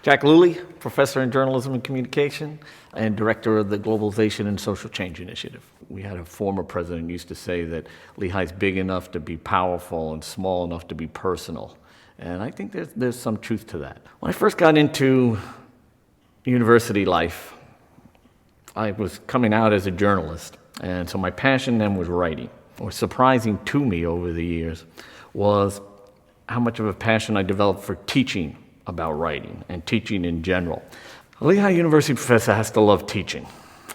Jack Lule, professor in journalism and communication and director of the Globalization and Social Change Initiative. We had a former president who used to say that Lehigh's big enough to be powerful and small enough to be personal. And I think there's some truth to that. When I first got into university life, I was coming out as a journalist. And so my passion then was writing. What was surprising to me over the years was how much of a passion I developed for teaching about writing and teaching in general. A Lehigh University professor has to love teaching,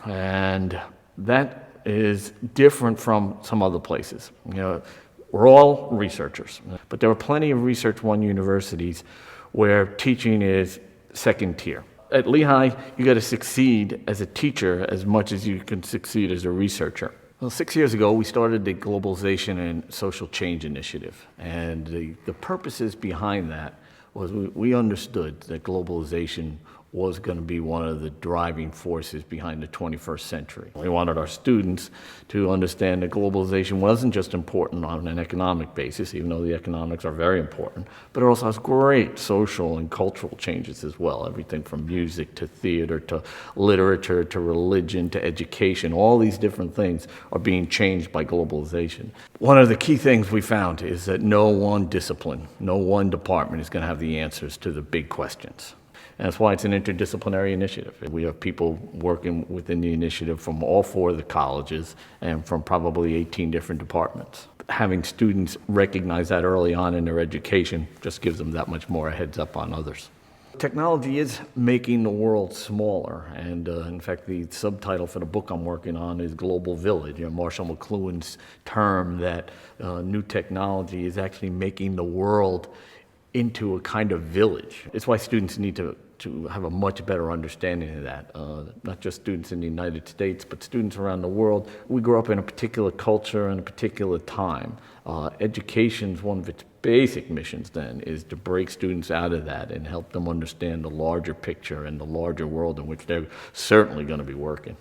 and that is different from some other places. We're all researchers, but there are plenty of Research One universities where teaching is second tier. At Lehigh, you got to succeed as a teacher as much as you can succeed as a researcher. Well, 6 years ago, we started the Globalization and Social Change Initiative, and the purposes behind that was we understood that globalization was going to be one of the driving forces behind the 21st century. We wanted our students to understand that globalization wasn't just important on an economic basis, even though the economics are very important, but it also has great social and cultural changes as well. Everything from music to theater to literature to religion to education, all these different things are being changed by globalization. One of the key things we found is that no one discipline, no one department is going to have the answers to the big questions. And that's why it's an interdisciplinary initiative. We have people working within the initiative from all four of the colleges and from probably 18 different departments. Having students recognize that early on in their education just gives them that much more a heads up on others. Technology is making the world smaller, and in fact the subtitle for the book I'm working on is Global Village, Marshall McLuhan's term that new technology is actually making the world into a kind of village. It's why students need to have a much better understanding of that. Not just students in the United States, but students around the world. We grow up in a particular culture and a particular time. Education's one of its basic missions then is to break students out of that and help them understand the larger picture and the larger world in which they're certainly going to be working.